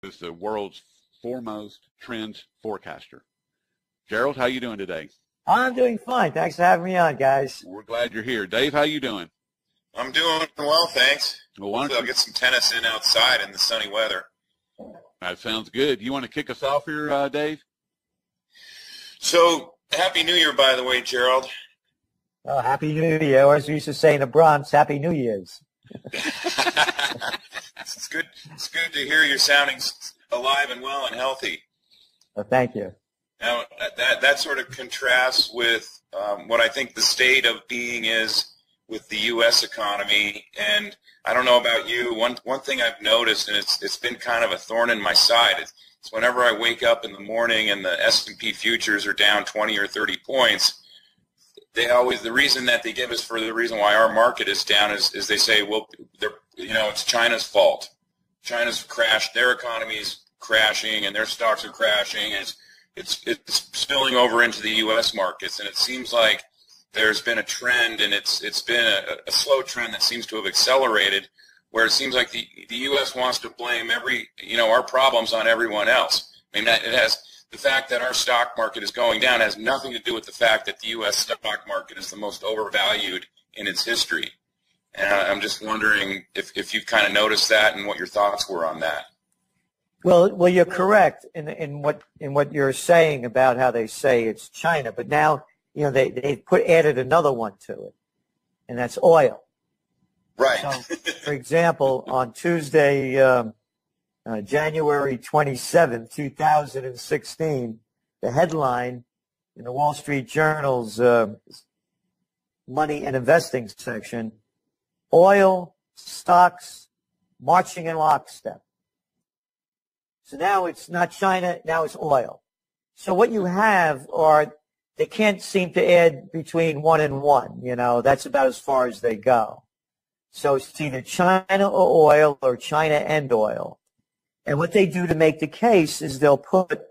is the world's foremost trends forecaster. Gerald, how you doing today? I'm doing fine. Thanks for having me on, guys. We're glad you're here. Dave, how you doing? I'm doing well, thanks. Well, Hopefully I'll get some tennis in outside in the sunny weather. That sounds good. You want to kick us off here, Dave? So, Happy New Year, by the way, Gerald. Oh, Happy New Year. Or as we used to say in the Bronx, Happy New Year's. It's good to hear you're sounding alive and well and healthy. Oh, thank you. Now, that sort of contrasts with what I think the state of being is with the U.S. economy. And I don't know about you, one thing I've noticed, and it's been kind of a thorn in my side, it's whenever I wake up in the morning and the S&P futures are down 20 or 30 points, the reason that they give us for the reason why our market is down is they say, well, it's China's fault. China's crashed, their economy's crashing, and their stocks are crashing. It's spilling over into the U.S. markets, and it seems like there's been a trend, and it's been a slow trend that seems to have accelerated, where it seems like the U.S. wants to blame our problems on everyone else. I mean, the fact that our stock market is going down has nothing to do with the fact that the U.S. stock market is the most overvalued in its history. And I'm just wondering if you've kind of noticed that and what your thoughts were on that. Well, you're correct in what you're saying about how they say it's China, but now they added another one to it, and that's oil. Right. So, for example, on Tuesday, January 27, 2016, the headline in the Wall Street Journal's money and investing section: oil stocks marching in lockstep. So now it's not China, now it's oil. So what you have are, they can't seem to add between 1 and 1, that's about as far as they go. So it's either China or oil, or China and oil. And what they do to make the case is they'll put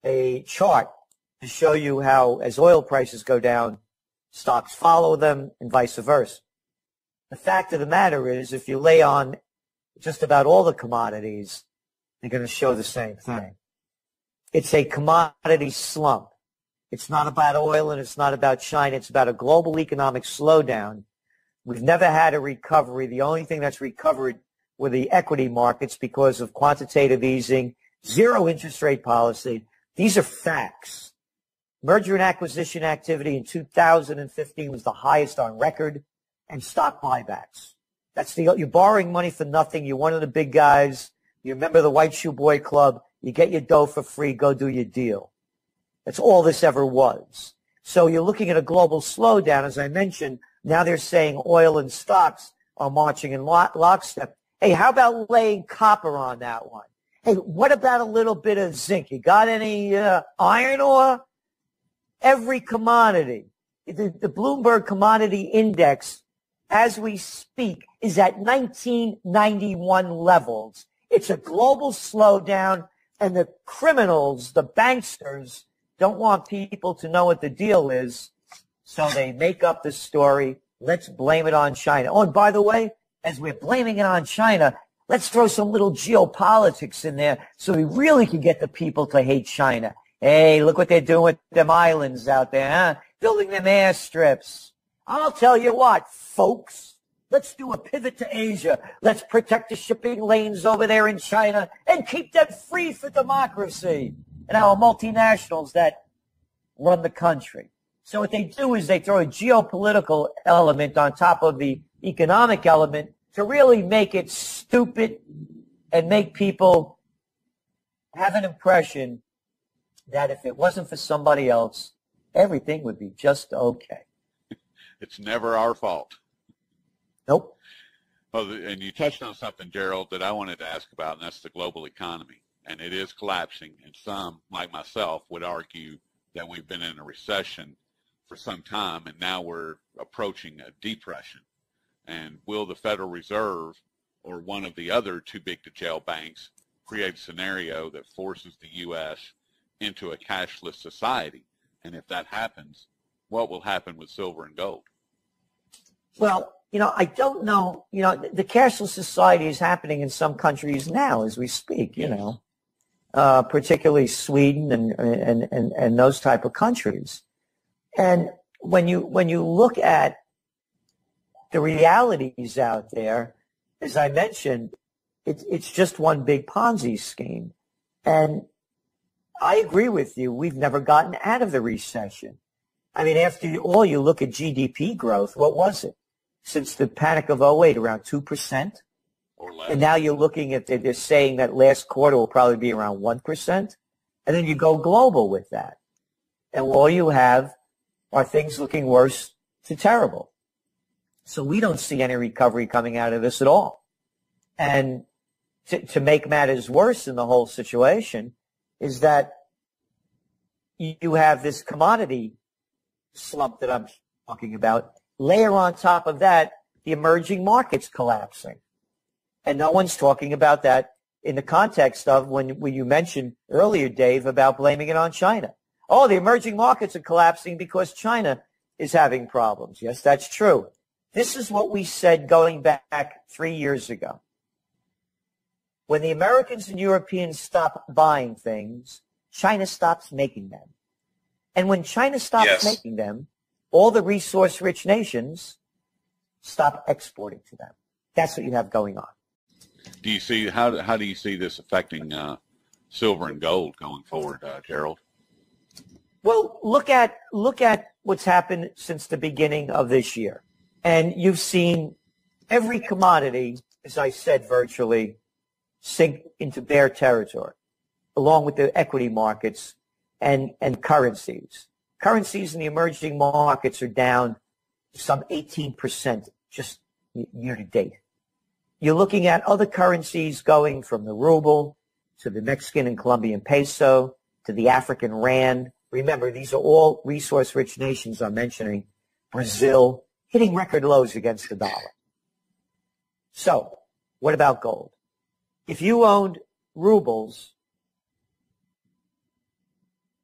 a chart to show you how, as oil prices go down, stocks follow them and vice versa. The fact of the matter is, if you lay on just about all the commodities, they're going to show the same thing. It's a commodity slump. It's not about oil and it's not about China. It's about a global economic slowdown. We've never had a recovery. The only thing that's recovered were the equity markets because of quantitative easing, zero interest rate policy. These are facts. Merger and acquisition activity in 2015 was the highest on record, and stock buybacks. You're borrowing money for nothing. You're one of the big guys. You remember the White Shoe Boy Club. You get your dough for free. Go do your deal. That's all this ever was. So you're looking at a global slowdown. As I mentioned, now they're saying oil and stocks are marching in lockstep. Hey, how about laying copper on that one? Hey, what about a little bit of zinc? You got any iron ore? Every commodity. The Bloomberg Commodity Index, as we speak, is at 1991 levels. It's a global slowdown, and the criminals, the banksters, don't want people to know what the deal is, so they make up the story. Let's blame it on China. Oh, and by the way, as we're blaming it on China, let's throw some little geopolitics in there so we really can get the people to hate China. Hey, look what they're doing with them islands out there, huh? Building them airstrips. I'll tell you what, folks. Let's do a pivot to Asia. Let's protect the shipping lanes over there in China and keep them free for democracy and our multinationals that run the country. So what they do is they throw a geopolitical element on top of the economic element to really make it stupid and make people have an impression that if it wasn't for somebody else, everything would be just okay. It's never our fault. Nope. Well, and you touched on something, Gerald, that I wanted to ask about, and that's the global economy. And it is collapsing, and some, like myself, would argue that we've been in a recession for some time, and now we're approaching a depression. And will the Federal Reserve or one of the other too-big-to-jail banks create a scenario that forces the U.S. into a cashless society? And if that happens, what will happen with silver and gold? Well, I don't know. The cashless society is happening in some countries now as we speak, particularly Sweden and those type of countries. And when you look at the realities out there, as I mentioned, it's just one big Ponzi scheme. And I agree with you. We've never gotten out of the recession. I mean, after all, you look at GDP growth. What was it? Since the panic of '08, around 2%. Or less. And now you're looking at, they're saying that last quarter will probably be around 1%. And then you go global with that. And all you have are things looking worse to terrible. So we don't see any recovery coming out of this at all. And to make matters worse in the whole situation is that you have this commodity slump that I'm talking about. Layer on top of that, the emerging markets collapsing. And no one's talking about that in the context of when you mentioned earlier, Dave, about blaming it on China. Oh, the emerging markets are collapsing because China is having problems. Yes, that's true. This is what we said going back 3 years ago. When the Americans and Europeans stop buying things, China stops making them. And when China stops making them, all the resource-rich nations stop exporting to them. That's what you have going on. Do you see how do you see this affecting silver and gold going forward, Gerald? Well, look at what's happened since the beginning of this year, and you've seen every commodity, as I said, virtually sink into bear territory, along with the equity markets and currencies. Currencies in the emerging markets are down some 18% just year to date. You're looking at other currencies going from the ruble to the Mexican and Colombian peso to the African rand. Remember, these are all resource-rich nations I'm mentioning. Brazil hitting record lows against the dollar. So, what about gold? If you owned rubles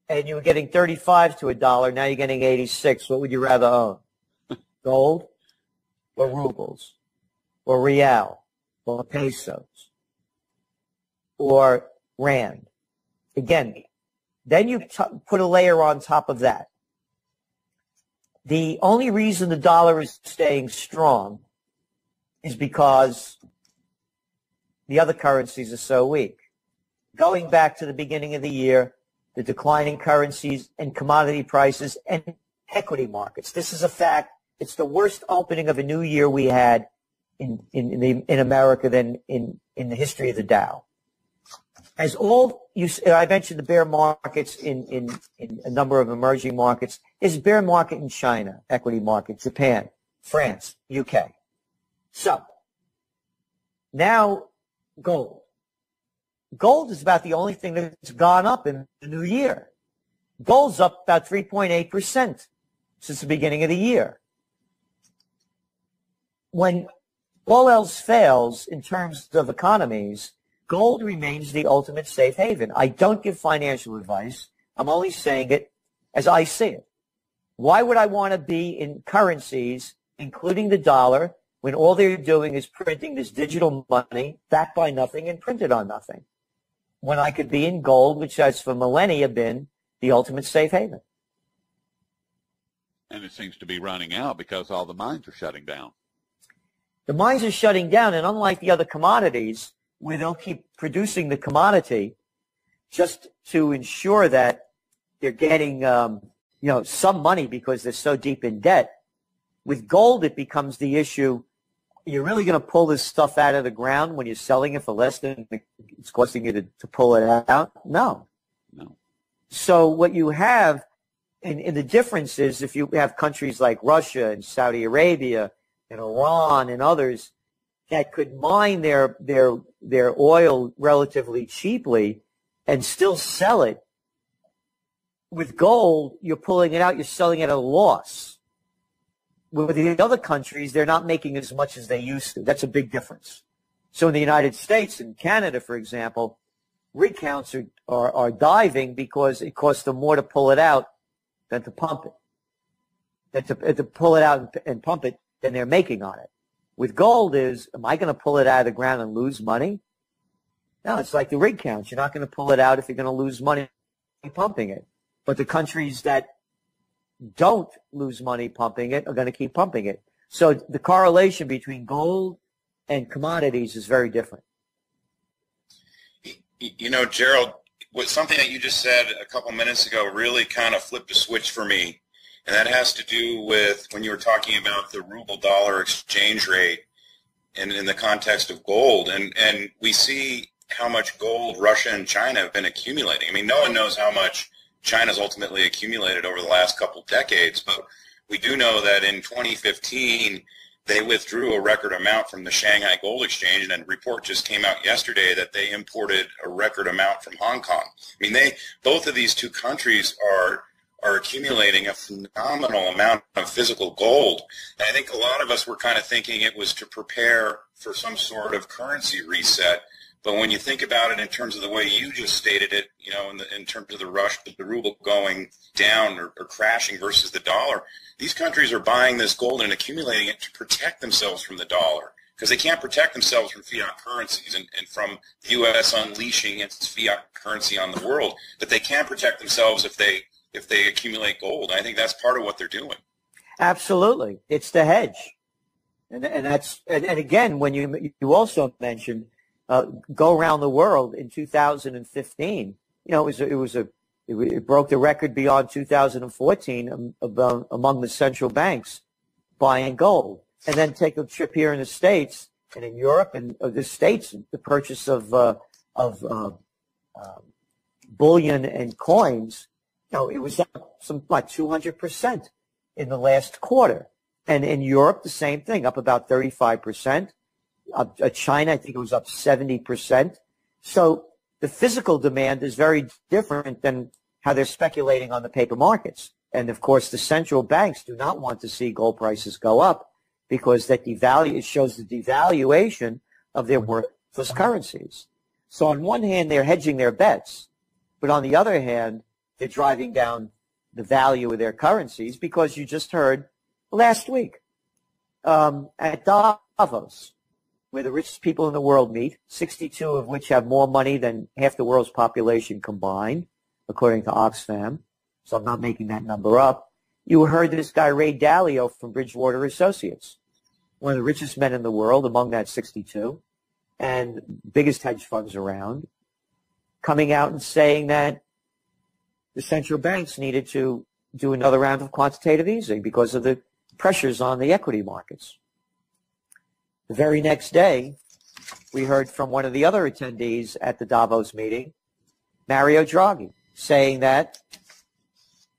and you were getting 35 to a dollar, now you're getting 86, what would you rather own? Gold or rubles or real or pesos or rand? Again, then you put a layer on top of that. The only reason the dollar is staying strong is because the other currencies are so weak. Going back to the beginning of the year, the declining currencies and commodity prices and equity markets. This is a fact. It's the worst opening of a new year we had in America than in the history of the Dow. As I mentioned the bear markets in a number of emerging markets. There's a bear market in China, equity market, Japan, France, UK. So now gold. Gold is about the only thing that's gone up in the new year. Gold's up about 3.8% since the beginning of the year. When all else fails in terms of economies, gold remains the ultimate safe haven. I don't give financial advice. I'm only saying it as I see it. Why would I want to be in currencies, including the dollar, when all they're doing is printing this digital money backed by nothing and printed on nothing, when I could be in gold, which has for millennia been the ultimate safe haven? And it seems to be running out because all the mines are shutting down. The mines are shutting down, and unlike the other commodities, where they'll keep producing the commodity just to ensure that they're getting, some money because they're so deep in debt. With gold, it becomes the issue. You're really going to pull this stuff out of the ground when you're selling it for less than it's costing you to pull it out? No. So what you have, and the difference is if you have countries like Russia and Saudi Arabia and Iran and others that could mine their oil relatively cheaply and still sell it. With gold, you're pulling it out, you're selling it at a loss. With the other countries, they're not making as much as they used to. That's a big difference. So in the United States and Canada, for example, rig counts are diving because it costs them more to pull it out than to pump it. To pull it out and pump it than they're making on it. with gold is, am I going to pull it out of the ground and lose money? No, it's like the rig counts. You're not going to pull it out if you're going to lose money pumping it. But the countries that don't lose money pumping it are going to keep pumping it. So the correlation between gold and commodities is very different. You know, Gerald, something that you just said a couple minutes ago really kind of flipped a switch for me, and that has to do with when you were talking about the ruble-dollar exchange rate and in the context of gold. And we see how much gold Russia and China have been accumulating. I mean, no one knows how much China's ultimately accumulated over the last couple decades, but we do know that in 2015, they withdrew a record amount from the Shanghai Gold Exchange, and a report just came out yesterday that they imported a record amount from Hong Kong. I mean, both of these two countries are accumulating a phenomenal amount of physical gold. And I think a lot of us were kind of thinking it was to prepare for some sort of currency reset. But when you think about it in terms of the way you just stated it, you know, in terms of the ruble going down or crashing versus the dollar, these countries are buying this gold and accumulating it to protect themselves from the dollar, because they can't protect themselves from fiat currencies and from the U.S. unleashing its fiat currency on the world. But they can protect themselves if they accumulate gold. I think that's part of what they're doing. Absolutely, it's the hedge, and again, when you also mentioned. Go around the world in 2015. You know, it broke the record beyond 2014 among the central banks buying gold. And then take a trip here in the States and in Europe and the States, the purchase of bullion and coins. You know, it was up some like 200% in the last quarter. And in Europe, the same thing, up about 35%. China, I think it was up 70%. So the physical demand is very different than how they're speculating on the paper markets. And of course, the central banks do not want to see gold prices go up because it shows the devaluation of their worthless currencies. So on one hand, they're hedging their bets, but on the other hand, they're driving down the value of their currencies, because you just heard last week at Davos, where the richest people in the world meet, 62 of which have more money than half the world's population combined, according to Oxfam. So I'm not making that number up. You heard this guy, Ray Dalio from Bridgewater Associates, one of the richest men in the world among that 62 and biggest hedge funds around, coming out and saying that the central banks needed to do another round of quantitative easing because of the pressures on the equity markets. The very next day, we heard from one of the other attendees at the Davos meeting, Mario Draghi, saying that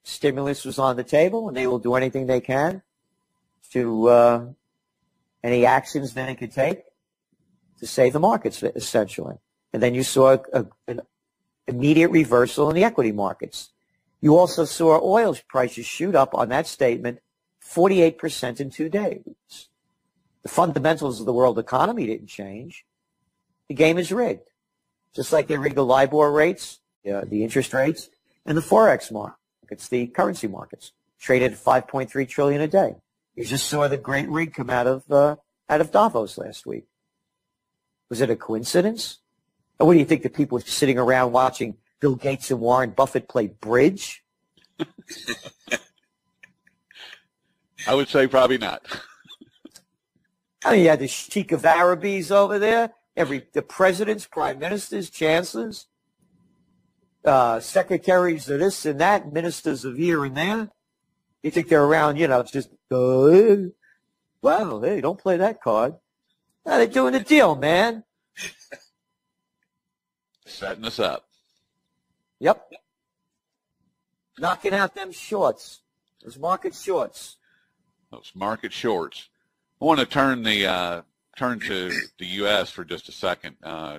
stimulus was on the table and they will do anything they can to any actions that they could take to save the markets, essentially. And then you saw an immediate reversal in the equity markets. You also saw oil prices shoot up on that statement 48% in 2 days. The fundamentals of the world economy didn't change. The game is rigged. Just like they rigged the LIBOR rates, the interest rates, and the Forex markets, the currency markets, traded at $5.3 trillion a day. You just saw the great rig come out of Davos last week. Was it a coincidence? Or what do you think, the people sitting around watching Bill Gates and Warren Buffett play bridge? I would say probably not. I mean, you had the Sheikh of Arabis over there, the presidents, prime ministers, chancellors, secretaries of this and that, ministers of here and there. You think they're around, just, well, hey, don't play that card. No, they're doing a deal, man. Setting us up. Yep. Knocking out them shorts, those market shorts. Those market shorts. I want to turn to the U.S. for just a second,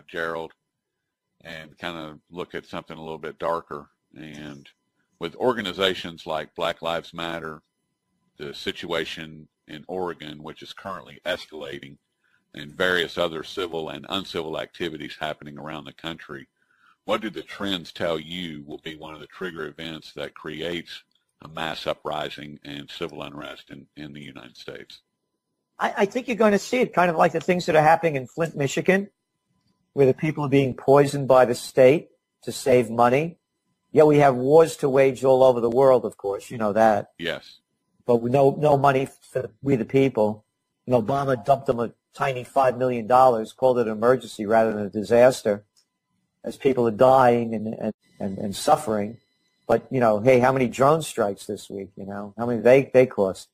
Gerald, and kind of look at something a little bit darker. And with organizations like Black Lives Matter, the situation in Oregon, which is currently escalating, and various other civil and uncivil activities happening around the country, what do the trends tell you will be one of the trigger events that creates a mass uprising and civil unrest in the United States? I think you're going to see it kind of like the things that are happening in Flint, Michigan, where the people are being poisoned by the state to save money. Yeah, we have wars to wage all over the world, of course. You know that. Yes. But with no money for we the people. And Obama dumped them a tiny $5 million, called it an emergency rather than a disaster, as people are dying and suffering. But, you know, hey, how many drone strikes this week, you know? How many they cost?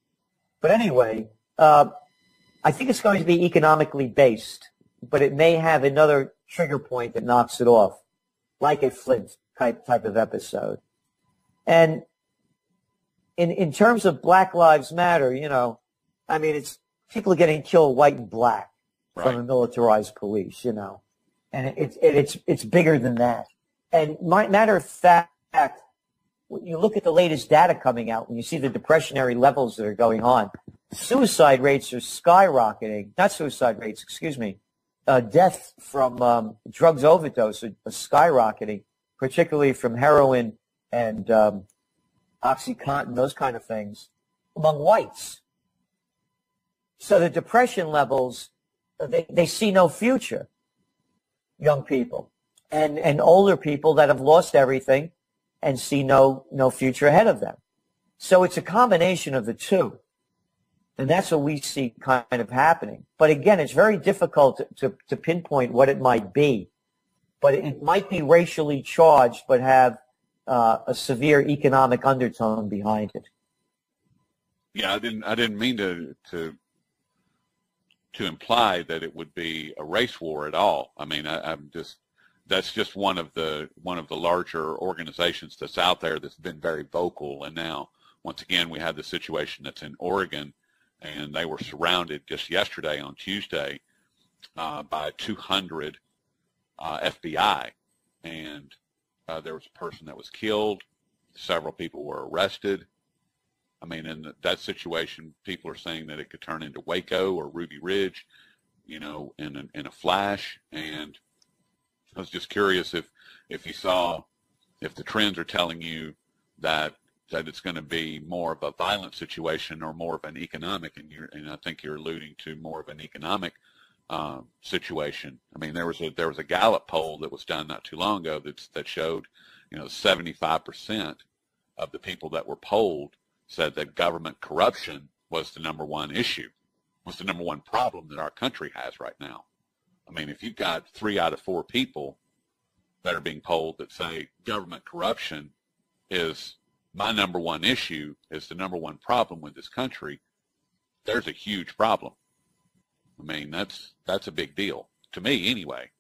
But anyway, I think it's going to be economically based, but it may have another trigger point that knocks it off, like a Flint type of episode. And in terms of Black Lives Matter, you know, I mean, it's people are getting killed white and black from the militarized police, you know, and it's bigger than that. And matter of fact, when you look at the latest data coming out, when you see the depressionary levels that are going on, suicide rates are skyrocketing. Not suicide rates, excuse me. Death from drugs overdose are skyrocketing, particularly from heroin and OxyContin, those kind of things, among whites. So the depression levels, they see no future, young people, and older people that have lost everything and see no future ahead of them. So it's a combination of the two. And that's what we see kind of happening. But again, it's very difficult to pinpoint what it might be. But it might be racially charged, but have a severe economic undertone behind it. Yeah, I didn't mean to imply that it would be a race war at all. I mean, that's just one of the larger organizations that's out there that's been very vocal. And now, once again, we have the situation that's in Oregon, and they were surrounded just yesterday on Tuesday by 200 FBI, and there was a person that was killed. Several people were arrested. I mean, in that situation, people are saying that it could turn into Waco or Ruby Ridge, you know, in a flash. And I was just curious if the trends are telling you that it's going to be more of a violent situation or more of an economic, and I think you're alluding to more of an economic situation. I mean, there was a Gallup poll that was done not too long ago that showed, you know, 75% of the people that were polled said that government corruption was the number one issue, was the number one problem that our country has right now. I mean, if you've got 3 out of 4 people that are being polled that say government corruption is my number one issue, is the number one problem with this country, there's a huge problem. I mean, that's a big deal to me anyway.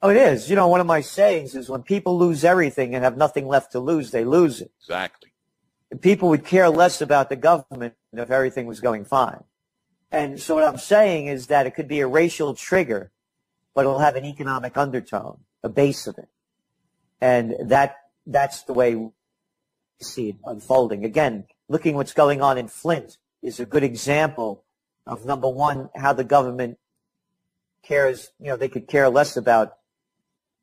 Oh, it is. You know, one of my sayings is when people lose everything and have nothing left to lose, they lose it. Exactly. People would care less about the government if everything was going fine. And so what I'm saying is that it could be a racial trigger, but it'll have an economic undertone, a base of it. And that's the way we see it unfolding. Again, looking what's going on in Flint is a good example of, number one, how the government cares. You know, they could care less about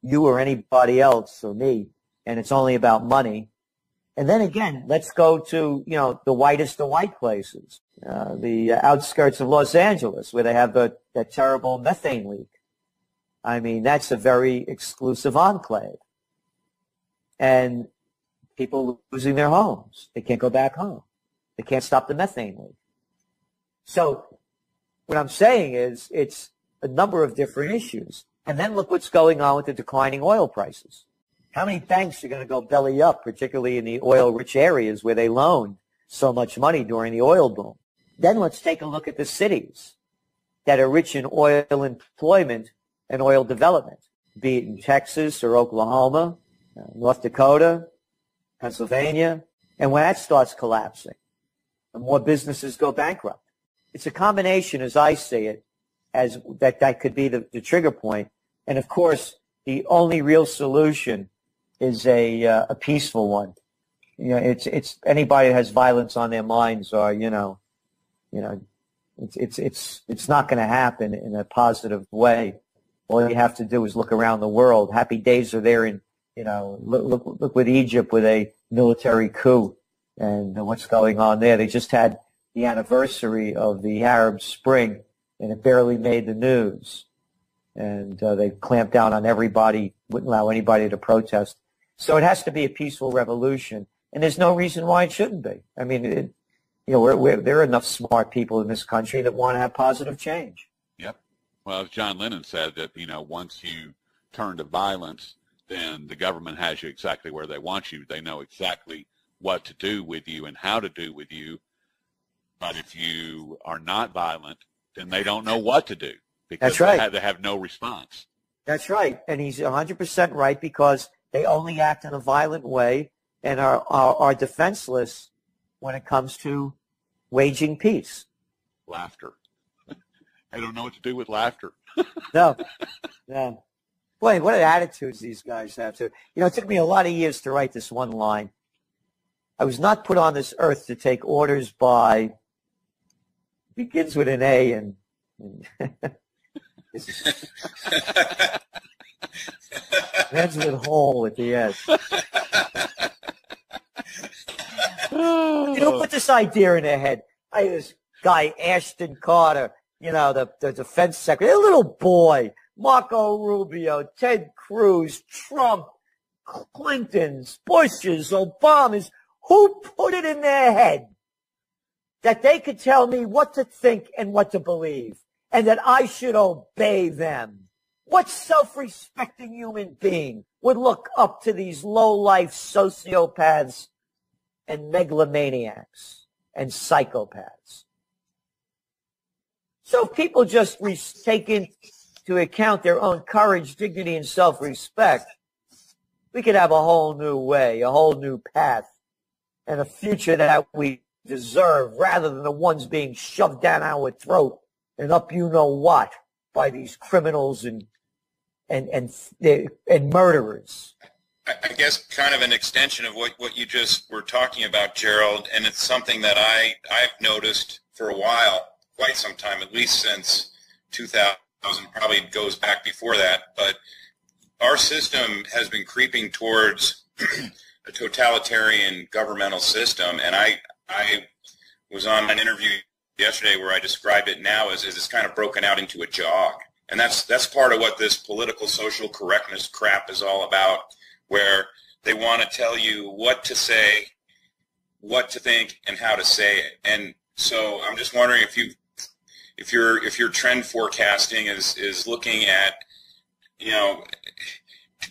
you or anybody else or me, and it's only about money. And then again, let's go to, you know, the whitest of white places, the outskirts of Los Angeles, where they have that terrible methane leak. I mean, that's a very exclusive enclave. And people losing their homes. They can't go back home. They can't stop the methane leak. So what I'm saying is it's a number of different issues. And then look what's going on with the declining oil prices. How many banks are going to go belly up, particularly in the oil-rich areas where they loaned so much money during the oil boom? Then let's take a look at the cities that are rich in oil employment and oil development, be it in Texas or Oklahoma, North Dakota, Pennsylvania. And when that starts collapsing, the more businesses go bankrupt. It's a combination, as I see it, as that could be the trigger point. And, of course, the only real solution is a peaceful one. You know, it's anybody that has violence on their minds, or it's not going to happen in a positive way. All you have to do is look around the world. Happy days are there in, you know, look with Egypt with a military coup and what's going on there. They just had the anniversary of the Arab Spring, and it barely made the news. And they clamped down on everybody, wouldn't allow anybody to protest. So it has to be a peaceful revolution, and there's no reason why it shouldn't be. I mean, there are enough smart people in this country that want to have positive change. Yep. Well, as John Lennon said, that, once you turn to violence, then the government has you exactly where they want you. They know exactly what to do with you and how to do with you. But if you are not violent, then they don't know what to do, because That's right. They have no response. That's right. And he's 100% right, because they only act in a violent way and are defenseless when it comes to waging peace. Laughter. I don't know what to do with laughter. No. Boy, what attitudes these guys have to. It took me a lot of years to write this one line. I was not put on this earth to take orders by, begins with an A, and ends with hole at the end. Put this idea in their head. This guy, Ashton Carter, the defense secretary, a little boy, Marco Rubio, Ted Cruz, Trump, Clintons, Bushes, Obamas. Who put it in their head that they could tell me what to think and what to believe, and that I should obey them? What self-respecting human being would look up to these low-life sociopaths and megalomaniacs and psychopaths? So if people just take into account their own courage, dignity, and self-respect, we could have a whole new way, a whole new path, and a future that we deserve, rather than the ones being shoved down our throat and up you-know-what by these criminals and murderers. I guess kind of an extension of what you just were talking about, Gerald, and it's something that I've noticed for a while, quite some time, at least since 2000, probably goes back before that, but our system has been creeping towards a totalitarian governmental system, and I was on an interview yesterday where I described it now as it's kind of broken out into a jog, and that's part of what this political social correctness crap is all about, where they want to tell you what to say, what to think, and how to say it. And so I'm just wondering if your trend forecasting is looking at,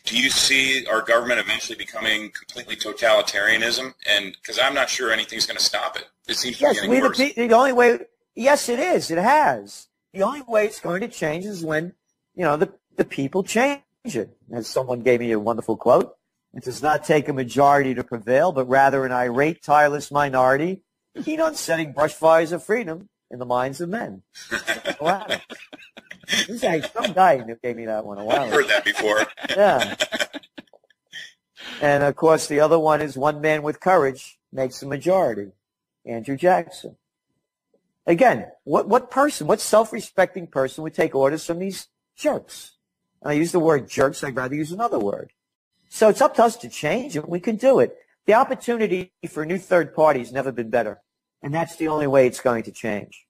do you see our government eventually becoming completely totalitarianism? And because I'm not sure anything's going to stop it. It seems to be getting worse. The only way, yes, it is. It has. The only way it's going to change is when, the people change it. As someone gave me a wonderful quote, it does not take a majority to prevail, but rather an irate, tireless minority keen on setting brush fires of freedom in the minds of men. Wow. This guy, some guy who gave me that one a while ago. I've heard that before. Yeah. And, of course, the other one is one man with courage makes a majority. Andrew Jackson. Again, what self-respecting person would take orders from these jerks? And I use the word jerks. I'd rather use another word. So it's up to us to change it. We can do it. The opportunity for a new third party has never been better. And that's the only way it's going to change.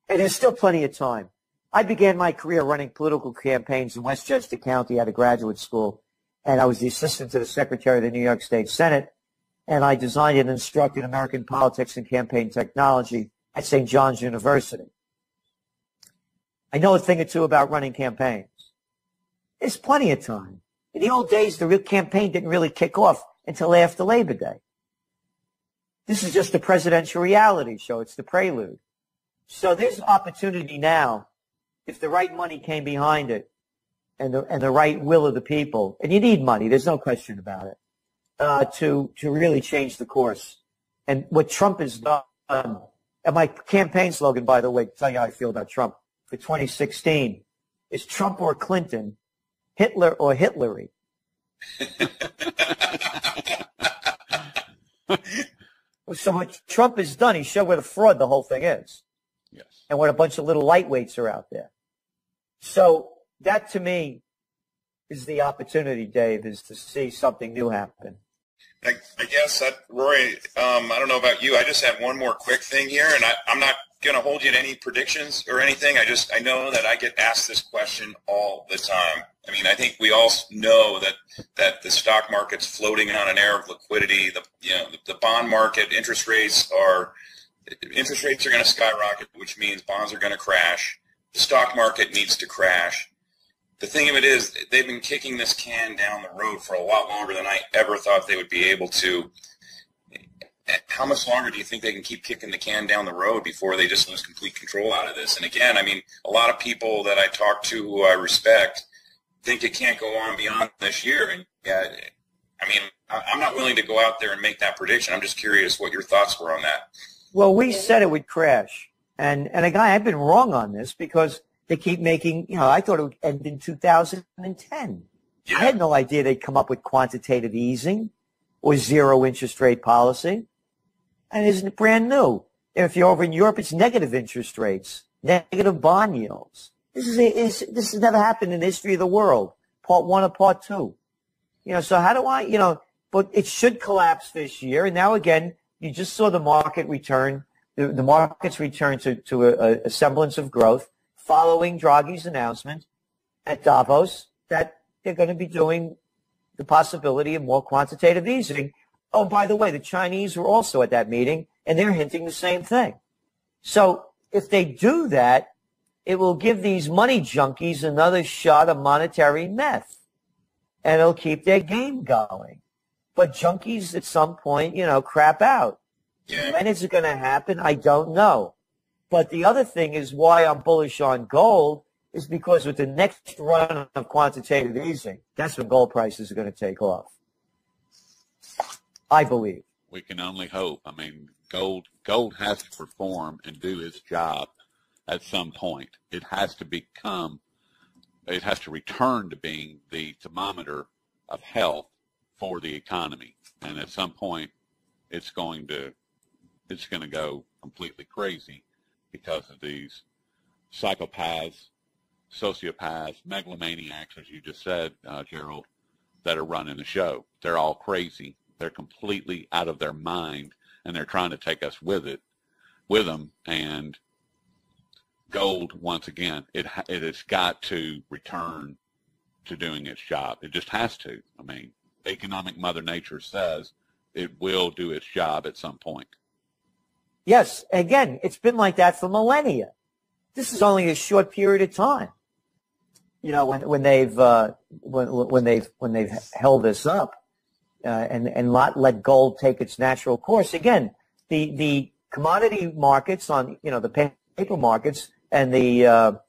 And there's still plenty of time. I began my career running political campaigns in Westchester County at a graduate school, and I was the assistant to the secretary of the New York State Senate, and I designed and instructed American politics and campaign technology at St. John's University. I know a thing or two about running campaigns. There's plenty of time. In the old days, the real campaign didn't really kick off until after Labor Day. This is just a presidential reality show. It's the prelude. So there's opportunity now, if the right money came behind it and the right will of the people, and you need money, there's no question about it, to really change the course. And what Trump has done, and my campaign slogan, by the way, to tell you how I feel about Trump, for 2016, is Trump or Clinton, Hitler or Hitlery. So what Trump has done, he showed what a fraud the whole thing is. Yes. And what a bunch of little lightweights are out there. So that, to me, is the opportunity, Dave, is to see something new happen. I guess that, Roy, I don't know about you. I just have one more quick thing here, and I'm not going to hold you to any predictions or anything. I know that I get asked this question all the time. I mean, I think we all know that the stock market's floating on an air of liquidity. The bond market, interest rates are going to skyrocket, which means bonds are going to crash. The stock market needs to crash. The thing of it is, they've been kicking this can down the road for a lot longer than I ever thought they would be able to. How much longer do you think they can keep kicking the can down the road before they just lose complete control out of this? And again, I mean, a lot of people that I talk to who I respect think it can't go on beyond this year. And I mean, I'm not willing to go out there and make that prediction. I'm just curious what your thoughts were on that. Well, we said it would crash. And again, I've been wrong on this because they keep making, I thought it would end in 2010. Yeah. I had no idea they'd come up with quantitative easing or zero interest rate policy. And isn't it brand new? If you're over in Europe, it's negative interest rates, negative bond yields. This has never happened in the history of the world, part one or part two. So how do I, but it should collapse this year. And now again, you just saw the market return, the markets return to a semblance of growth following Draghi's announcement at Davos that they're going to be doing the possibility of more quantitative easing. Oh, by the way, the Chinese were also at that meeting, and they're hinting the same thing. So if they do that, it will give these money junkies another shot of monetary meth, and it'll keep their game going. But junkies at some point, crap out. Yeah. When is it going to happen? I don't know. But the other thing is why I'm bullish on gold is because with the next run of quantitative easing, that's when gold prices are going to take off. I believe. We can only hope. I mean, gold has to perform and do its job at some point. It has to return to being the thermometer of health for the economy. And at some point, it's going to go completely crazy because of these psychopaths, sociopaths, megalomaniacs, as you just said, Gerald, that are running the show. They're all crazy. They're completely out of their mind, and they're trying to take us with them. And gold, once again, it has got to return to doing its job. It just has to. I mean, economic Mother Nature says it will do its job at some point. Yes, again, it's been like that for millennia. This is only a short period of time. When they've held this up. And not let gold take its natural course. Again, the commodity markets on the paper markets and the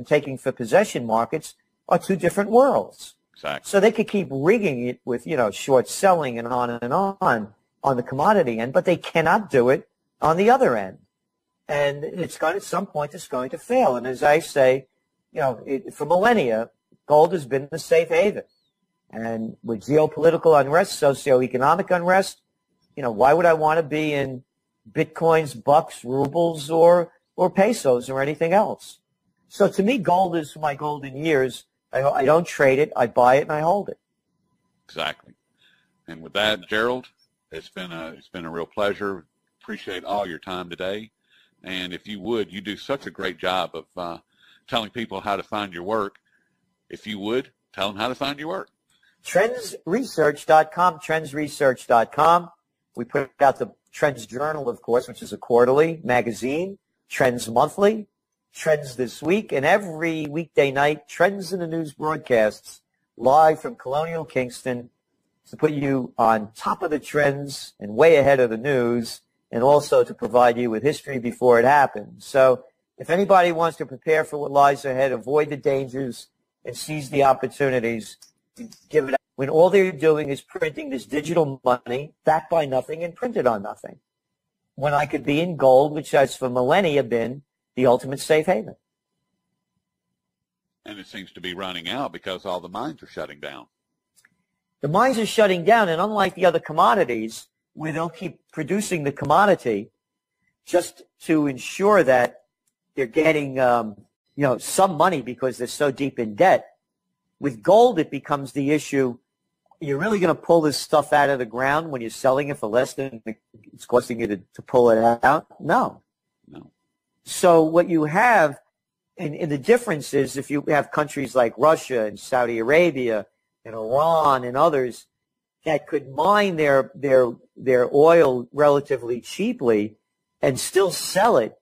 taking for possession markets are two different worlds. Exactly. So they could keep rigging it with short selling and on the commodity end, but they cannot do it on the other end. And at some point it's going to fail. And as I say, for millennia, gold has been the safe haven. And with geopolitical unrest, socioeconomic unrest, why would I want to be in bitcoins, bucks, rubles, or pesos or anything else? So to me, gold is my golden years. I don't trade it. I buy it and I hold it. Exactly. And with that, Gerald, it's been a real pleasure. Appreciate all your time today. And if you would, you do such a great job of telling people how to find your work. If you would, tell them how to find your work. Trendsresearch.com, trendsresearch.com. We put out the Trends Journal, of course, which is a quarterly magazine, Trends Monthly, Trends This Week, and every weekday night, Trends in the News broadcasts live from Colonial Kingston to put you on top of the trends and way ahead of the news, and also to provide you with history before it happens. So if anybody wants to prepare for what lies ahead, avoid the dangers, and seize the opportunities, give it when all they're doing is printing this digital money backed by nothing and printed on nothing. When I could be in gold, which has for millennia been the ultimate safe haven. And it seems to be running out because all the mines are shutting down. The mines are shutting down, and unlike the other commodities, where they'll keep producing the commodity just to ensure that they're getting some money because they're so deep in debt. With gold, it becomes the issue, you're really going to pull this stuff out of the ground when you're selling it for less than it's costing you to pull it out? No. No. So what you have, and the difference is if you have countries like Russia and Saudi Arabia and Iran and others that could mine their oil relatively cheaply and still sell it.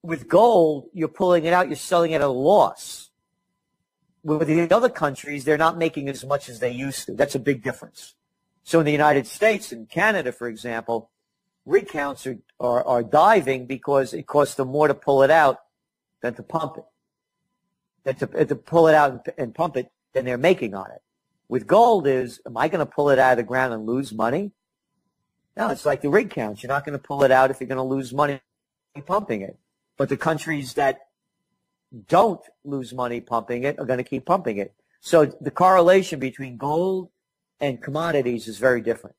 With gold, you're pulling it out, you're selling it at a loss. With the other countries, they're not making as much as they used to. That's a big difference. So in the United States and Canada, for example, rig counts are diving because it costs them more to pull it out than to pump it. To pull it out and pump it than they're making on it. With gold am I going to pull it out of the ground and lose money? No, it's like the rig counts. You're not going to pull it out if you're going to lose money pumping it. But the countries that don't lose money pumping it are going to keep pumping it. So the correlation between gold and commodities is very different.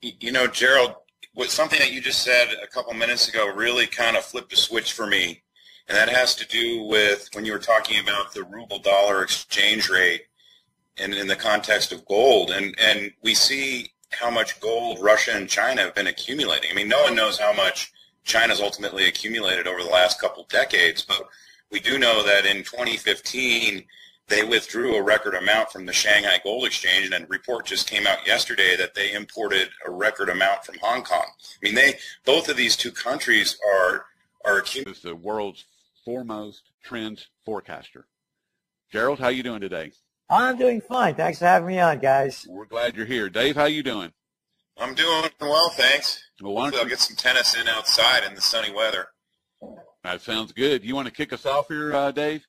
You know, Gerald, something that you just said a couple minutes ago really kind of flipped a switch for me. And that has to do with when you were talking about the ruble-dollar exchange rate and in the context of gold. And we see how much gold Russia and China have been accumulating. I mean, no one knows how much China's ultimately accumulated over the last couple decades, but we do know that in 2015, they withdrew a record amount from the Shanghai Gold Exchange, and a report just came out yesterday that they imported a record amount from Hong Kong. I mean, both of these two countries are accumulating. The world's foremost trend forecaster. Gerald, how you doing today? I'm doing fine. Thanks for having me on, guys. We're glad you're here. Dave, how you doing? I'm doing well, thanks. Well, Hopefully I'll get some tennis in outside in the sunny weather. That sounds good. You want to kick us off here, Dave?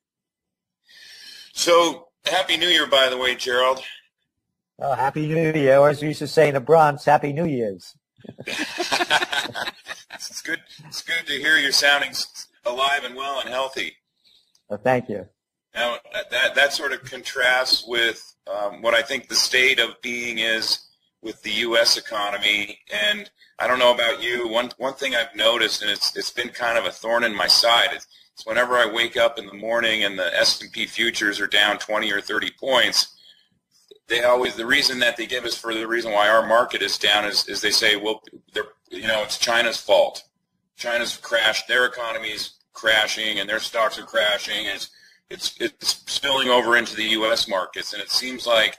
So, Happy New Year, by the way, Gerald. Oh, Happy New Year. Or as we used to say in the Bronx, Happy New Year's. It's good to hear you're sounding alive and well and healthy. Well, thank you. Now, that sort of contrasts with what I think the state of being is with the U.S. economy. And I don't know about you, one thing I've noticed, and it's been kind of a thorn in my side, it's whenever I wake up in the morning and the S&P futures are down 20 or 30 points, the reason that they give us for the reason why our market is down is they say, well, it's China's fault. China's crashed, their economy's crashing, and their stocks are crashing. It's spilling over into the U.S. markets, and it seems like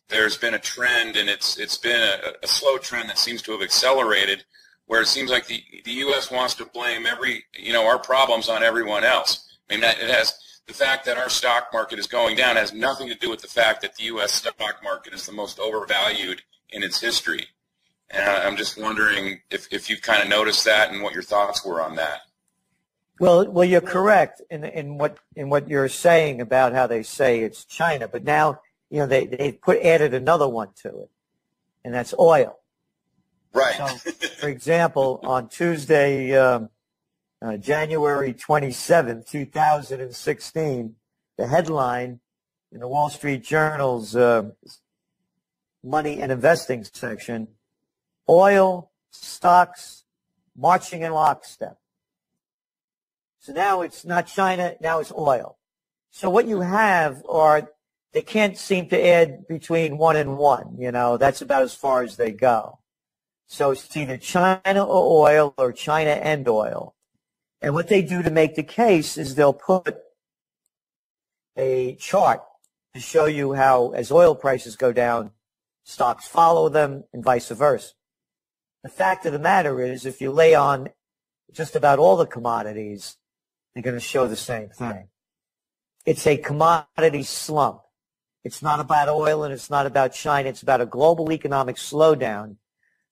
there's been a trend, and it's been a slow trend that seems to have accelerated, where it seems like the U.S. wants to blame our problems on everyone else. I mean, the fact that our stock market is going down has nothing to do with the fact that the U.S. stock market is the most overvalued in its history. And I'm just wondering if you've kind of noticed that and what your thoughts were on that. Well, you're correct in what you're saying about how they say it's China, but now they added another one to it, and that's oil. Right. So, for example, on Tuesday, January 27, 2016, the headline in the Wall Street Journal's money and investing section: oil stocks marching in lockstep. So now it's not China, now it's oil. So what you have they can't seem to add between 1 and 1, that's about as far as they go. So it's either China or oil or China and oil. And what they do to make the case is they'll put a chart to show you how as oil prices go down, stocks follow them and vice versa. The fact of the matter is if you lay on just about all the commodities, they're going to show the same thing. It's a commodity slump. It's not about oil and it's not about China. It's about a global economic slowdown.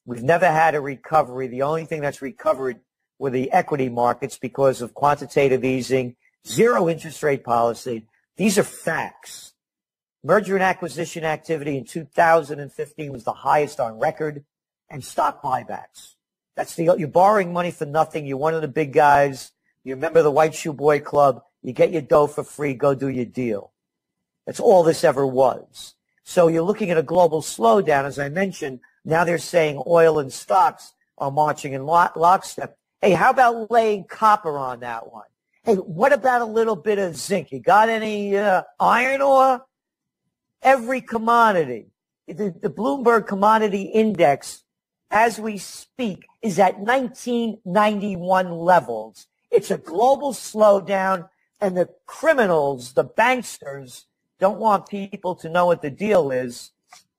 We've never had a recovery. The only thing that's recovered were the equity markets because of quantitative easing, zero interest rate policy. These are facts. Merger and acquisition activity in 2015 was the highest on record, and stock buybacks. You're borrowing money for nothing. You're one of the big guys. You're a member of the White Shoe Boy Club. You get your dough for free. Go do your deal. That's all this ever was. So you're looking at a global slowdown. As I mentioned, now they're saying oil and stocks are marching in lockstep. Hey, how about laying copper on that one? Hey, what about a little bit of zinc? You got any iron ore? Every commodity the Bloomberg Commodity Index, as we speak, is at 1991 levels. It's a global slowdown, and the criminals, the banksters, don't want people to know what the deal is,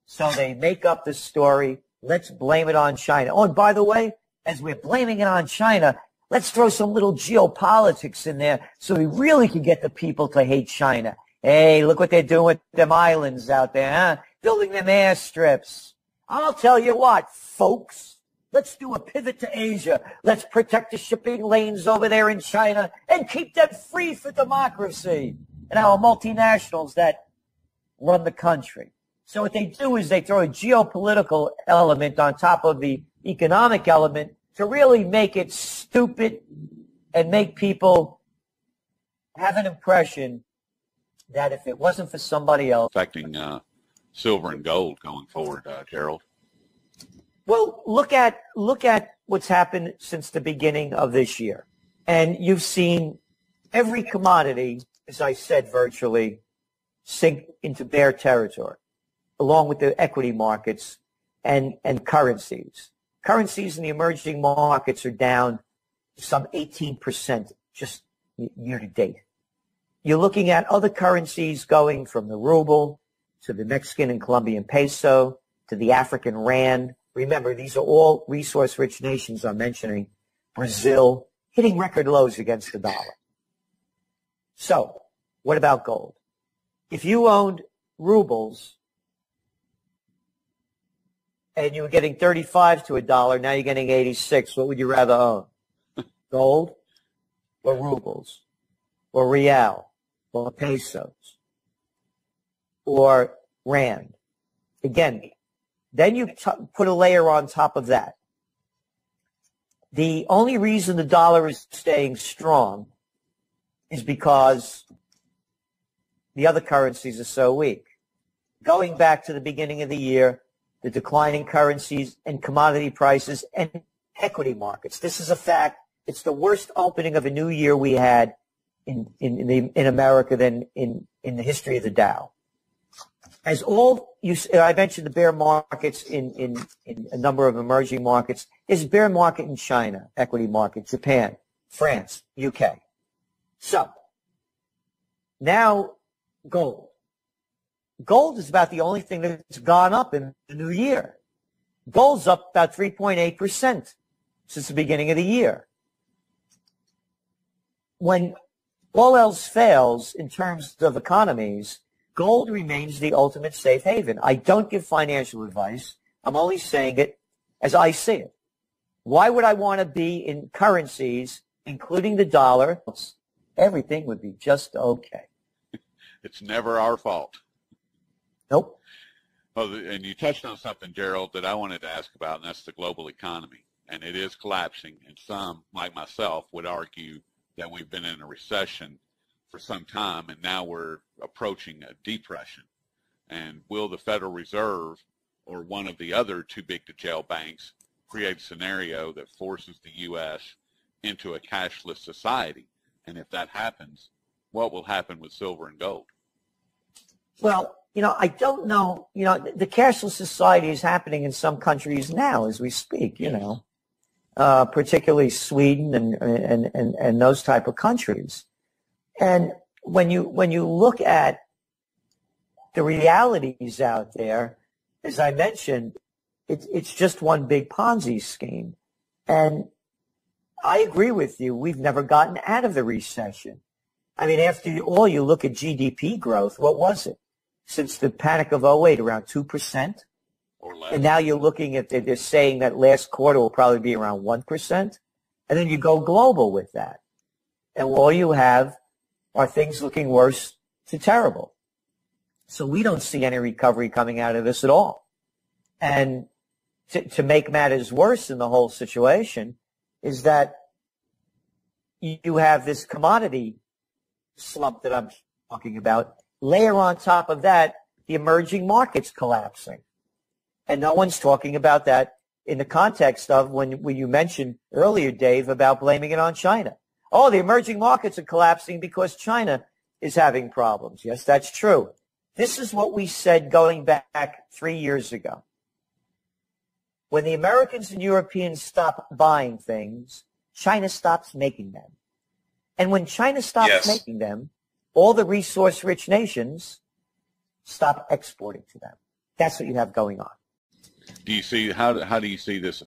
so they make up the story. Let's blame it on China. Oh, and by the way, as we're blaming it on China, let's throw some little geopolitics in there so we really can get the people to hate China. Hey, look what they're doing with them islands out there, huh? Building them airstrips. I'll tell you what, folks. Let's do a pivot to Asia. Let's protect the shipping lanes over there in China and keep them free for democracy and our multinationals that run the country. So what they do is they throw a geopolitical element on top of the economic element to really make it stupid and make people have an impression that if it wasn't for somebody else. Affecting silver and gold going forward, Gerald. Well, look at what's happened since the beginning of this year. And you've seen every commodity, as I said, virtually sink into bear territory, along with the equity markets and currencies. Currencies in the emerging markets are down some 18% just year to date. You're looking at other currencies going from the ruble to the Mexican and Colombian peso to the African rand. Remember, these are all resource-rich nations I'm mentioning. Brazil hitting record lows against the dollar. So, what about gold? If you owned rubles and you were getting 35 to a dollar, now you're getting 86, what would you rather own? Gold or rubles or real or pesos or rand? Again, then you put a layer on top of that. The only reason the dollar is staying strong is because the other currencies are so weak. Going back to the beginning of the year, the declining currencies and commodity prices and equity markets. This is a fact. It's the worst opening of a new year we had in America than in the history of the Dow. As I mentioned the bear markets in a number of emerging markets. There's a bear market in China, equity market, Japan, France, UK. So, now gold. Gold is about the only thing that's gone up in the new year. Gold's up about 3.8% since the beginning of the year. When all else fails in terms of economies, gold remains the ultimate safe haven. I don't give financial advice. I'm only saying it as I see it. Why would I want to be in currencies, including the dollar? Everything would be just okay. It's never our fault. Nope. Well, and you touched on something, Gerald, that I wanted to ask about, and that's the global economy. And it is collapsing, and some, like myself, would argue that we've been in a recession for some time, and now we're approaching a depression. And will the Federal Reserve or one of the other too big to jail banks create a scenario that forces the U.S. into a cashless society? And if that happens, what will happen with silver and gold? Well, I don't know. The cashless society is happening in some countries now as we speak, particularly Sweden and those type of countries. And when you look at the realities out there, as I mentioned, it's just one big Ponzi scheme. And I agree with you. We've never gotten out of the recession. I mean, after all, you look at GDP growth. What was it? Since the panic of '08, around 2%. Or less. And now you're looking at, they're saying that last quarter will probably be around 1%. And then you go global with that. And all you have are things looking worse to terrible. So we don't see any recovery coming out of this at all. And to make matters worse in the whole situation is that you have this commodity slump that I'm talking about. Layer on top of that, the emerging markets collapsing. And no one's talking about that in the context of when you mentioned earlier, Dave, about blaming it on China. Oh, the emerging markets are collapsing because China is having problems. Yes, that's true. This is what we said going back 3 years ago. When the Americans and Europeans stop buying things, China stops making them. And when China stops making them, all the resource-rich nations stop exporting to them. That's what you have going on. Do you see how do you see this